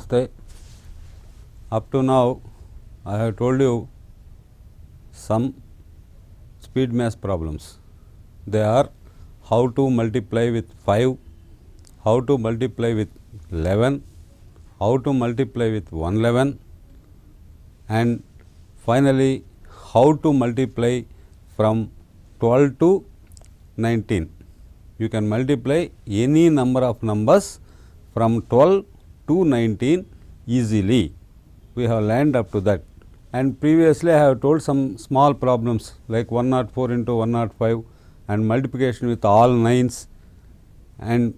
Namaste. Up to now I have told you some speed mass problems. They are how to multiply with 5, how to multiply with 11, how to multiply with 111, and finally how to multiply from 12 to 19. You can multiply any number of numbers from 12 to 19 easily. We have learned up to that, and previously I have told some small problems like 104 into 105 and multiplication with all 9s and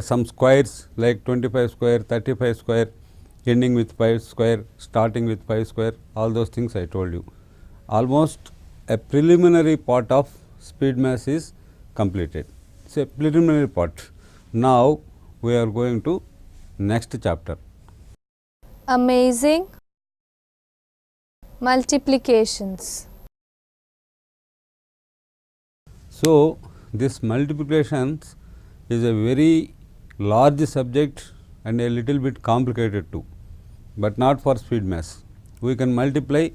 some squares like 25 square, 35 square, ending with 5 square, starting with 5 square, all those things I told you. Almost a preliminary part of speed mass is completed. It is a preliminary part. Now we are going to next chapter. Amazing multiplications. So, this multiplications is a very large subject and a little bit complicated too, but not for speed mass. We can multiply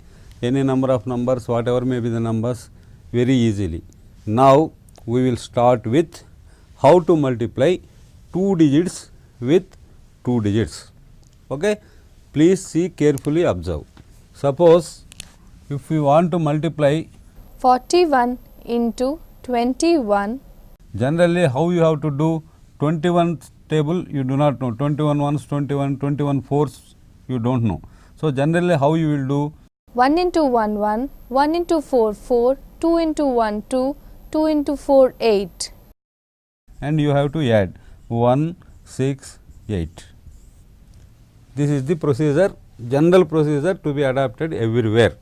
any number of numbers, whatever may be the numbers, very easily. Now we will start with how to multiply 2 digits with 2 digits. Okay? Please see carefully, observe. Suppose if we want to multiply 41 into 21. Generally how you have to do 21 table you do not know, 21 ones, 21, 21 fours you do not know. So, generally how you will do 1 into 1 1, 1 into 4 4, 2 into 1 2, 2 into 4 8. And you have to add 1, 6, 8. This is the procedure, general procedure to be adapted everywhere,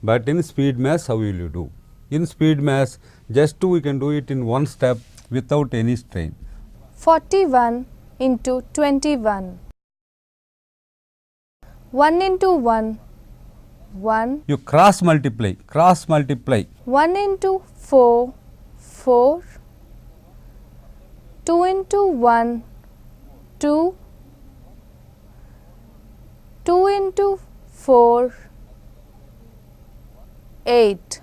but in speed mass how will you do? In speed mass just we can do it in one step without any strain. 41 into 21. 1 into 1 1. You cross multiply. 1 into 4 4. 2 into 1 2. 2 into 4 8.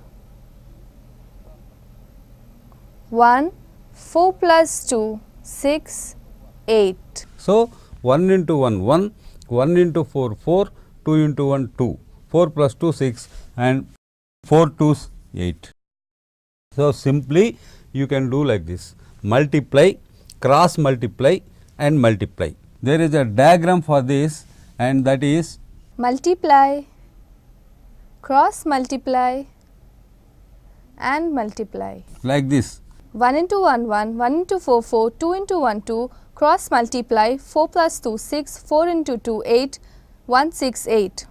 1 4 plus 2 6 8. So, 1 into 1 1, 1 into 4 4, 2 into 1 2, 4 plus 2 6 and 4 2s 8. So, simply you can do like this, multiply, cross multiply and multiply. There is a diagram for this, and that is multiply, cross multiply and multiply. like this. 1 into 1 1, 1 into 4 4, 2 into 1 2, cross multiply, 4 plus 2 6, 4 into 2 8, 1 6 8.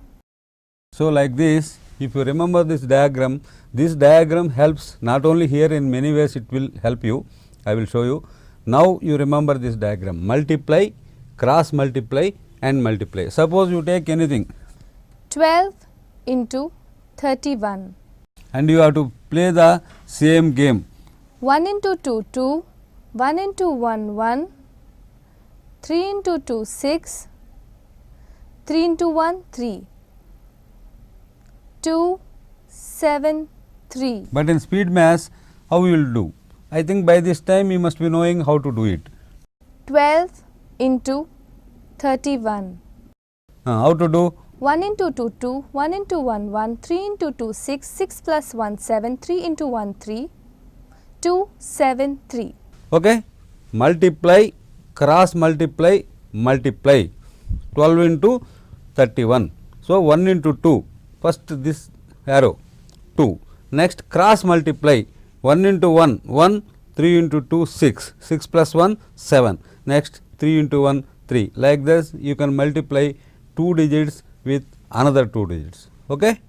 So, like this, if you remember this diagram helps not only here, in many ways it will help you, I will show you. Now you remember this diagram, multiply, cross multiply and multiply. Suppose you take anything 12 into 31. and you have to play the same game. 1 into 2 2, 1 into 1 1, 3 into 2 6, 3 into 1 3, 2 7 3. But in speed mass how you will do? I think by this time you must be knowing how to do it. 12 into 31. How to do? 1 into 2 2, 1 into 1 1, 3 into 2 6, 6 plus 1 7, 3 into 1 3, 2 7 3. Okay. Multiply, cross multiply, multiply 12 into 31. So, 1 into 2, first this arrow 2, next cross multiply 1 into 1 1, 3 into 2 6, 6 plus 1 7, next 3 into 1 3. Like this you can multiply 2 digits with another 2 digits. Okay.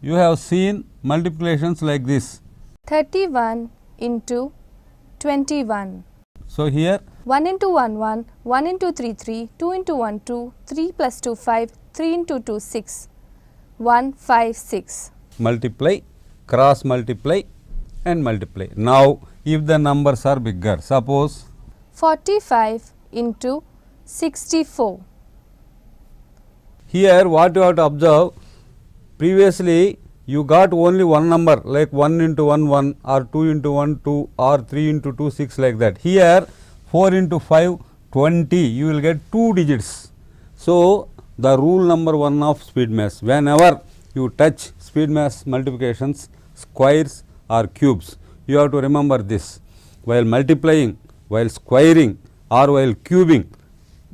You have seen multiplications like this. 31 into 21. So, here 1 into 1 1, 1 into 3 3, 2 into 1 2, 3 plus 2 5, 3 into 2 6, 1 5 6. Multiply, cross multiply and multiply. Now, if the numbers are bigger, suppose 45 into 64. Here what you have to observe, previously you got only one number like 1 into 1 1 or 2 into 1 2 or 3 into 2 6 like that. Here 4 into 5 20, you will get 2 digits. So, the rule number 1 of speed maths, whenever you touch speed maths multiplications, squares or cubes, you have to remember this. While multiplying, while squaring or while cubing,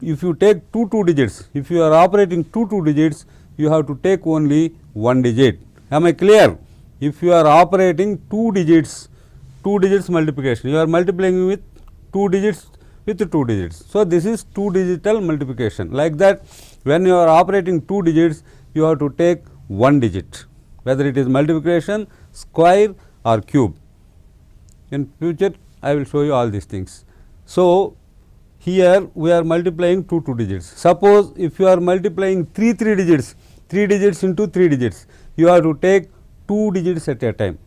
if you take two digits, if you are operating two digits, you have to take only one digit. Am I clear? If you are operating two digits multiplication, you are multiplying with two digits with two digits. So, this is two digital multiplication. Like that, when you are operating two digits, you have to take one digit, whether it is multiplication, square or cube. In future, I will show you all these things. So, here we are multiplying two digits. Suppose if you are multiplying three digits into 3 digits, you have to take 2 digits at a time,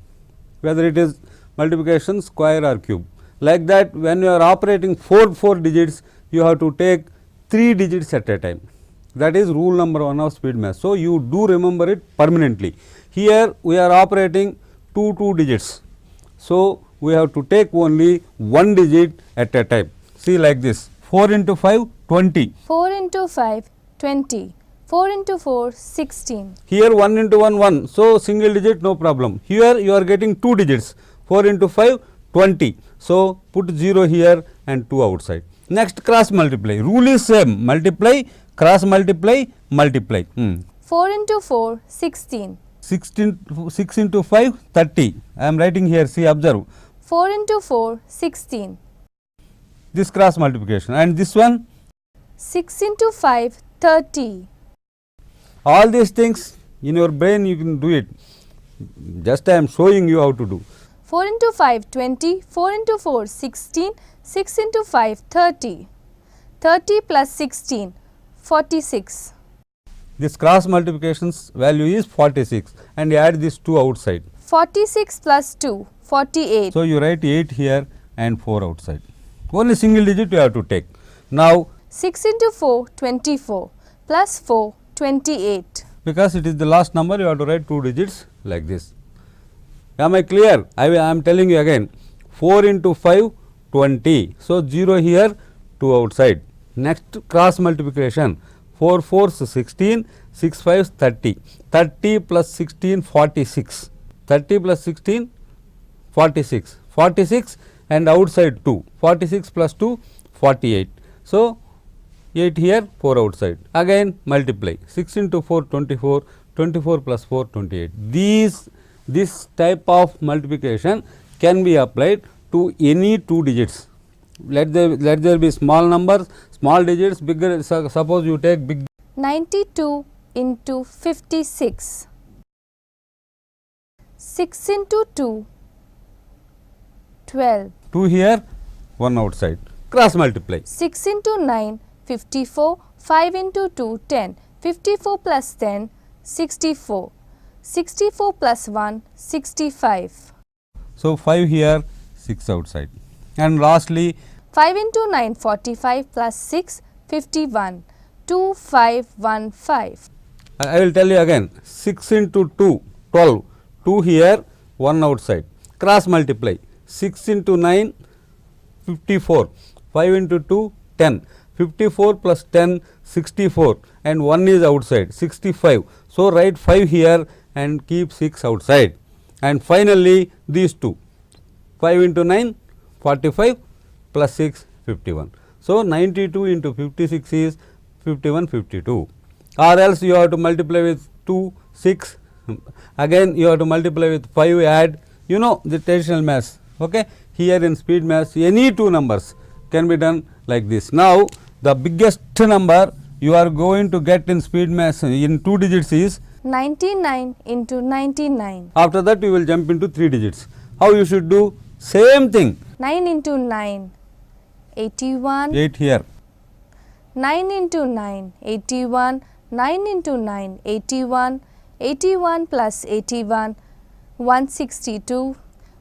whether it is multiplication, square or cube. Like that, when you are operating four digits, you have to take 3 digits at a time. That is rule number 1 of speed math. So, you do remember it permanently. Here we are operating two digits. So, we have to take only one digit at a time. See like this, 4 into 5 20. 4 into 5 20. 4 into 4 16. Here 1 into 1 1. So, single digit no problem. Here you are getting 2 digits, 4 into 5 20. So, put 0 here and 2 outside. Next, cross multiply. Rule is same, multiply, cross multiply, multiply. 4 into 4 16. 6 into 5 30. I am writing here, see, observe. 4 into 4 16. This cross multiplication, and this one 6 into 5 30. All these things in your brain you can do it, just I am showing you how to do. 4 into 5 20, 4 into 4 16, 6 into 5 30. 30 plus 16 46. This cross multiplications value is 46 and add these 2 outside. 46 plus 2 48. So, you write 8 here and 4 outside. Only single digit you have to take. Now, 6 into 4 24 plus 4 28. Because it is the last number, you have to write 2 digits like this. Am I clear? I am telling you again, 4 into 5 20. So, 0 here, 2 outside. Next cross multiplication, 4 4s 16, 6 5s 30. 30 plus 16 46. 30 plus 16 46. 46 and outside 2. 46 plus 2 48. So, 8 here, 4 outside. Again multiply, 6 into 4 24, 24 plus 4 28. This type of multiplication can be applied to any 2 digits. Let there be small numbers, small digits, bigger. Suppose you take big. 92 into 56. 6 into 2 12. 2 here, 1 outside. Cross multiply. 6 into 9 54, 5 into 2 10. 54 plus 10 64. 64 plus 1 65. So, 5 here, 6 outside. And lastly, 5 into 9 45 plus 6 51. 2 5 1 5. I will tell you again, 6 into 2 12. 2 here, 1 outside. Cross multiply. 6 into 9 54. 5 into 2 10. 54 plus 10 64 and 1 is outside 65. So, write 5 here and keep 6 outside, and finally these two, 5 into 9 45 plus 6 51. So, 92 into 56 is 51 52, or else you have to multiply with 2 6, again you have to multiply with 5, add, you know the traditional maths. Okay. Here in speed maths any 2 numbers can be done like this. Now, the biggest number you are going to get in speed maths in 2 digits is 99 into 99. After that you will jump into 3 digits. How you should do? Same thing. 9 into 9 81. 8 here. 9 into 9 81. 9 into 9 81. 81 plus 81 162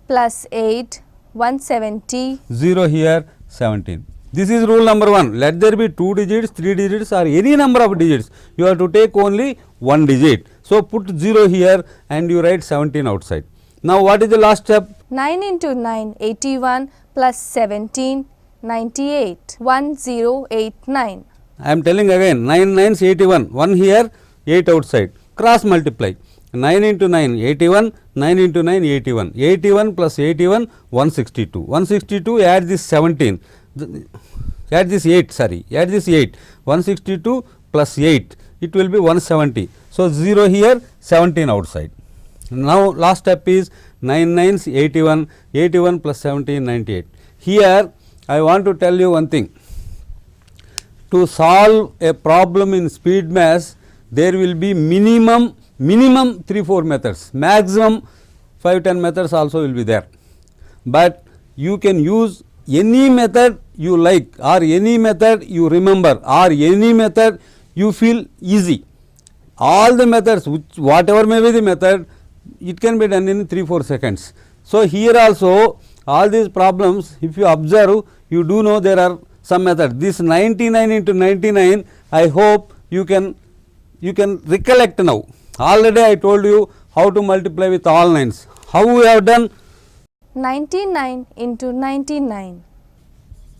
plus 8 170. 0 here 17. This is rule number 1. Let there be 2 digits, 3 digits or any number of digits. You have to take only 1 digit. So, put 0 here and you write 17 outside. Now, what is the last step? 9 into 9, 81 plus 17, 98, 1089. I am telling again, 9 9s 81, 1 here, 8 outside. Cross multiply. 9 into 9, 81, 9 into 9, 81. 81 plus 81, 162. 162, add this 17. Add this 8, sorry, add this 8. 162 plus 8, it will be 170. So, 0 here, 17 outside. Now, last step is 9 9s 81, 81 plus 17, 98. Here, I want to tell you one thing. To solve a problem in speed mass, there will be minimum 3-4 methods, maximum 5-10 methods also will be there. But you can use any method you like, or any method you remember, or any method you feel easy. All the methods, whatever may be the method, it can be done in 3-4 seconds. So, here also all these problems, if you observe, you do know there are some method. This 99 into 99, I hope you can recollect now. Already I told you how to multiply with all 9s. How we have done? 99 into 99.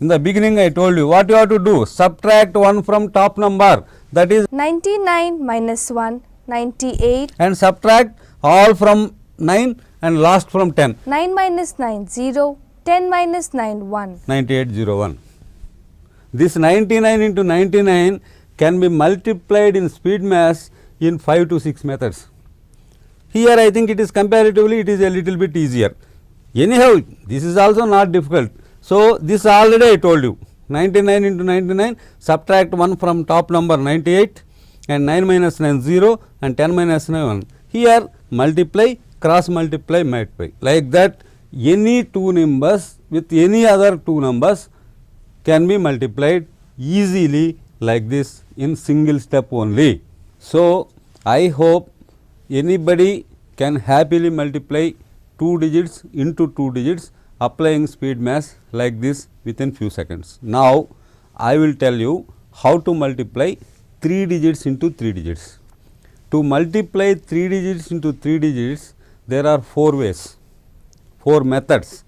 In the beginning I told you what you have to do. Subtract 1 from top number, that is 99 minus 1, 98. And subtract all from 9 and last from 10. 9 minus 9, 0. 10 minus 9, 1. 9801. This 99 into 99 can be multiplied in speed mass in 5 to 6 methods. Here I think it is comparatively it is a little bit easier. Anyhow, this is also not difficult. So, this already I told you, 99 into 99, subtract 1 from top number 98 and 9 minus 9 0 and 10 minus 9 1. Here multiply, cross multiply, multiply. Like that, any two numbers with any other two numbers can be multiplied easily like this in single step only. So, I hope anybody can happily multiply 2 digits into 2 digits applying speed mass like this within few seconds. Now, I will tell you how to multiply 3 digits into 3 digits. To multiply 3 digits into 3 digits, there are 4 ways, 4 methods.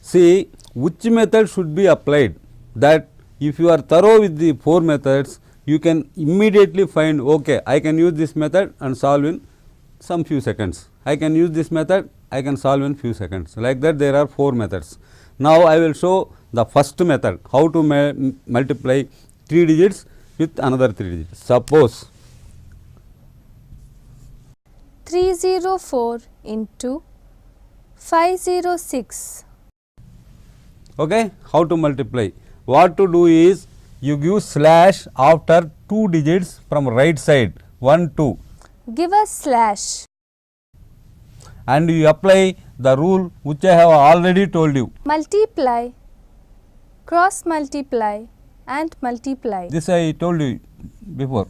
See, which method should be applied, that if you are thorough with the 4 methods, you can immediately find, okay, I can use this method and solve in some few seconds. I can use this method, I can solve in few seconds. Like that, there are 4 methods. Now, I will show the first method, how to multiply 3 digits with another 3 digits. Suppose 304 into 506. Okay, how to multiply? What to do is, you give slash after 2 digits from right side, 1, 2. Give a slash. And you apply the rule which I have already told you. Multiply, cross multiply and multiply. This I told you before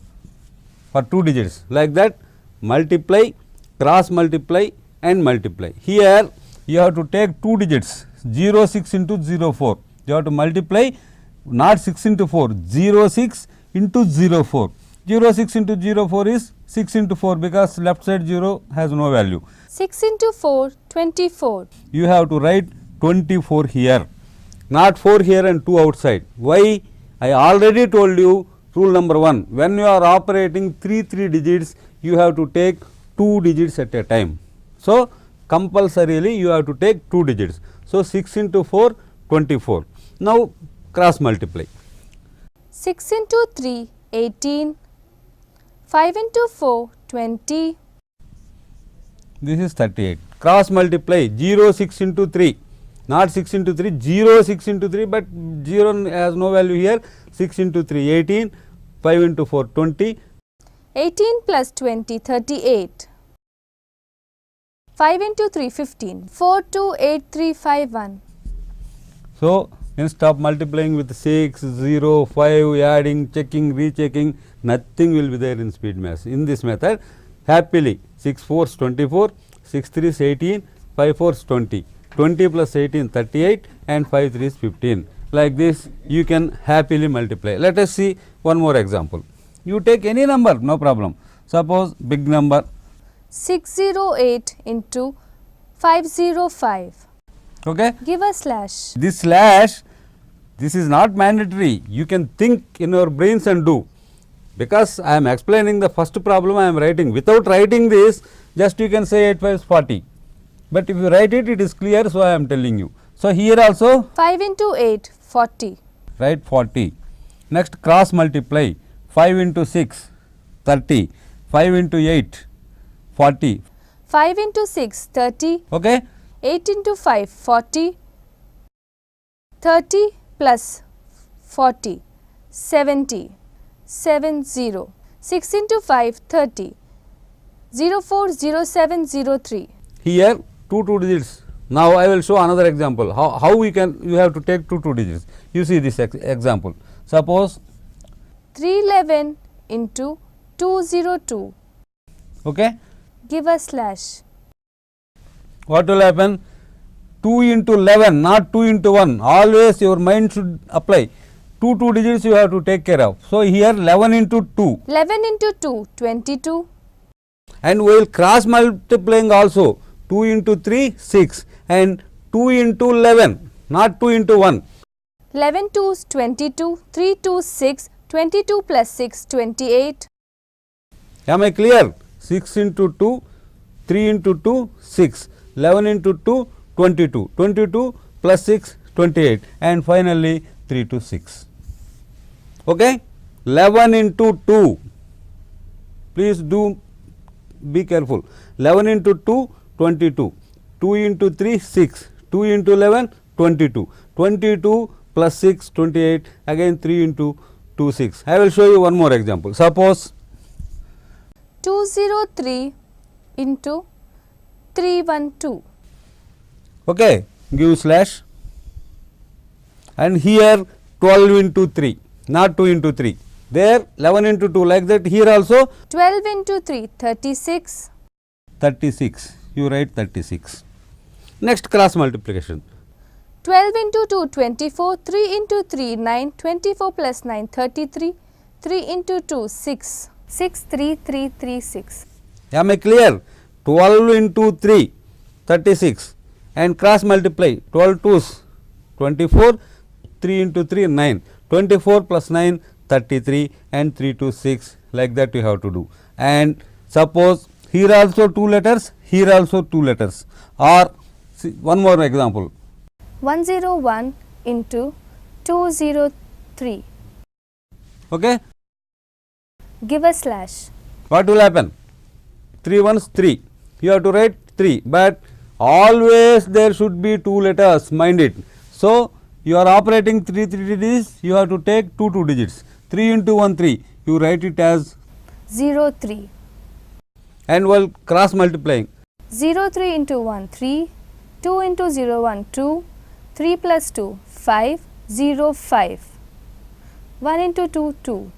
for 2 digits. Like that, multiply, cross multiply and multiply. Here you have to take 2 digits, 0 6 into 0 4. You have to multiply not 6 into 4, 0 6 into 0 4. 0 6 into 0 4 is 6 into 4 because left side 0 has no value. 6 into 4, 24. You have to write 24 here, not 4 here and 2 outside. Why? I already told you rule number 1. When you are operating 3 digits, you have to take 2 digits at a time. So, compulsorily you have to take 2 digits. So, 6 into 4, 24. Now, cross multiply. 6 into 3, 18. 5 into 4, 20. This is 38. Cross multiply 0 6 into 3, not 6 into 3, 0 6 into 3, but 0 has no value here. 6 into 3, 18. 5 into 4, 20. 18 plus 20, 38. 5 into 3, 15. 4, 2, 8, 3, 5, 1. So, instead of multiplying with 6, 0, 5, adding, checking, rechecking, nothing will be there in speed mass. In this method, happily 6 4s 24, 6 3s 18, 5 4s 20, 20 plus 18 38 and 5 3s 15. like this, you can happily multiply. Let us see one more example. You take any number, no problem. Suppose big number. 608 into 505. Okay. Give a slash. This slash, this is not mandatory. You can think in your brains and do. Because I am explaining the first problem I am writing. Without writing this, just you can say 8 5 is 40. But if you write it, it is clear, so I am telling you. So here also 5 into 8, 40. write 40. Next cross multiply 5 into 6, 30. 5 into 8, 40. 5 into 6, 30. Okay. 8 into 5, 40. 30 plus 40, 70. 70. 6 into 5, 30. 040703. Here two digits. Now I will show another example. How you have to take two digits. You see this example. Suppose 311 into 202. okay. Give a slash. What will happen? 2 into 11, not 2 into 1. Always your mind should apply. Two digits you have to take care of. So here 11 into 2. 11 into 2, 22. And we will cross multiplying also. 2 into 3, 6. And 2 into 11, not 2 into 1. 11 2s 22, 3 2 6, 22 plus 6, 28. Am I clear? 6 into 2, 3 into 2, 6. 11 into 2, 22. 22 plus 6, 28. And finally 3 to 6. Okay? 11 into 2. Please do be careful. 11 into 2, 22. 2 into 3, 6. 2 into 11, 22. 22 plus 6, 28. Again 3 into 2, 6. I will show you one more example. Suppose 203 into 312. okay, give slash, and here 12 into 3, not 2 into 3. There 11 into 2, like that. Here also 12 into 3, 36. 36. You write 36. Next cross multiplication. 12 into 2, 24. 3 into 3, 9. 24 plus 9, 33. 3 into 2, 6. 6, 3, 3, 3, 6. Am I clear? 12 into 3, 36. And cross multiply. 12 2s, 24. 3 into 3, 9. 24 plus 9, 33. And 3 to 6. Like that you have to do. And suppose here also 2 letters, here also 2 letters. Or see, one more example. 101 into 203. Okay. Give a slash. What will happen? 3 ones 3. You have to write 3. But always there should be 2 letters. Mind it. So you are operating 3 digits. You have to take 2 digits. 3 into 1 3. You write it as 03. And while cross multiplying. 03 into 1, 3. 2 into 0, 1, 2. 3 plus 2, 5. 0, 5. 1 into 2, 2.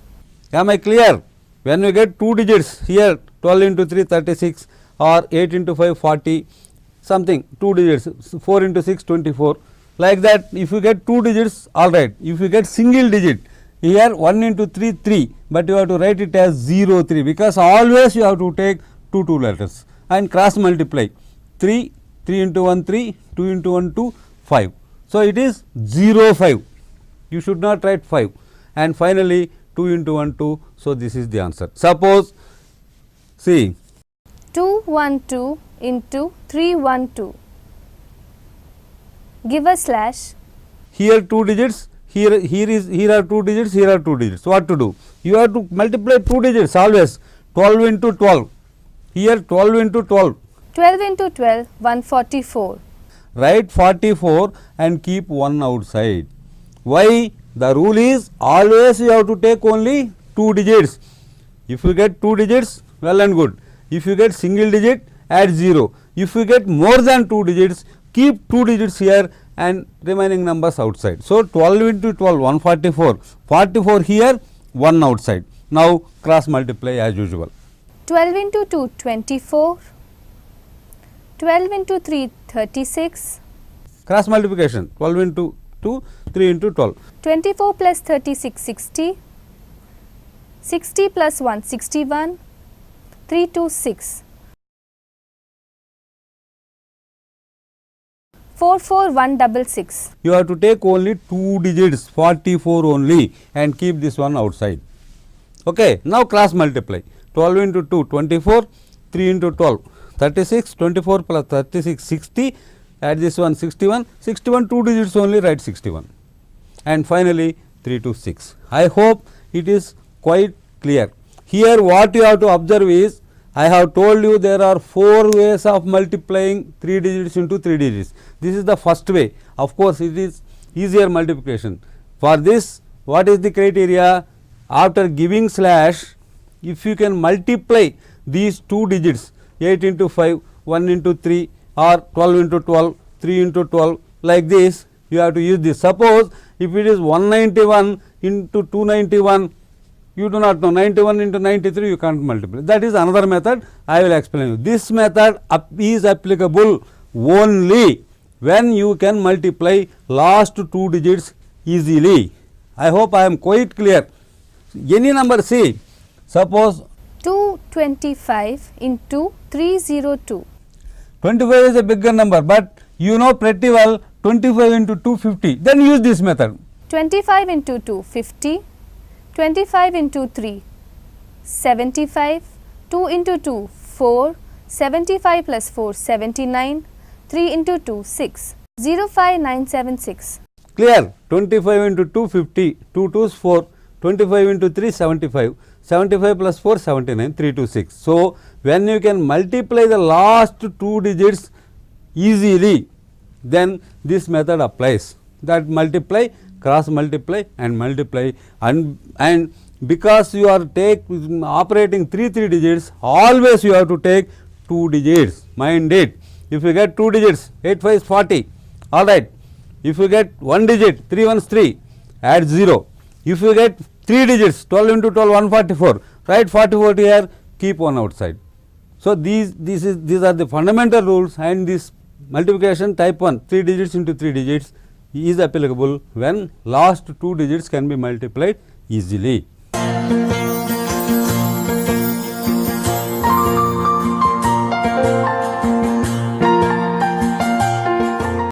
Am I clear? When we get 2 digits here, 12 into 3, 36, or 8 into 5, 40, something, 2 digits, 4 into 6, 24. Like that, if you get 2 digits, all right. If you get single digit, here 1 into 3, 3, but you have to write it as 03, because always you have to take 2 letters and cross multiply. 3, 3 into 1, 3, 2 into 1, 2, 5. So it is 05. You should not write 5. And finally 2 into 1, 2. So this is the answer. Suppose, see, 212 into 312. Give a slash. here 2 digits, here are 2 digits, here are 2 digits. What to do? You have to multiply 2 digits always. 12 into 12. Here 12 into 12. 12 into 12, 144. Write 44 and keep 1 outside. Why? The rule is always you have to take only 2 digits. If you get 2 digits, well and good. If you get single digit, add 0. If you get more than 2 digits, keep 2 digits here and remaining numbers outside. So 12 into 12, 144. 44 here, 1 outside. Now cross multiply as usual. 12 into 2, 24. 12 into 3, 36. Cross multiplication. 12 into 2, 3 into 12. 24 plus 36, 60. 60 plus 1, 61. 3 to 6. 4 4 166. You have to take only 2 digits, 44 only, and keep this one outside. Okay, now cross multiply. 12 into 2, 24, 3 into 12, 36, 24 plus 36, 60, add this one 61, 61 2 digits only, write 61. And finally 3 to 6. I hope it is quite clear. Here what you have to observe is, I have told you there are 4 ways of multiplying 3 digits into 3 digits. This is the first way. Of course, it is easier multiplication. For this, what is the criteria? After giving slash, if you can multiply these 2 digits, 8 into 5, 1 into 3, or 12 into 12, 3 into 12, like this, you have to use this. Suppose if it is 191 into 291, you do not know, 91 into 93 you can't multiply. That is another method, I will explain you. This method is applicable only when you can multiply last 2 digits easily. I hope I am quite clear. Any number, see, suppose 225 into 302. 25 is a bigger number, but you know pretty well 25 into 250, then use this method. 25 into 2, 50. 25 into 3, 75. 2 into 2, 4. 75 plus 4, 79. 3 into 2, 6. 05976. Clear? 25 into 2, 50. 2 2s 4. 25 into 3, 75. 75 plus 4, 79. 3 to 6. So, when you can multiply the last 2 digits easily, then this method applies. That multiply, cross multiply and multiply, and because you are operating 3 digits, always you have to take 2 digits, mind it. If you get 2 digits, 8 5 is 40, alright. If you get 1 digit, 3 1 is 3, add 0. If you get 3 digits, 12 into 12, 144, write 44 here, keep 1 outside. So, these are the fundamental rules, and this multiplication type 1, 3 digits into 3 digits is applicable when last 2 digits can be multiplied easily.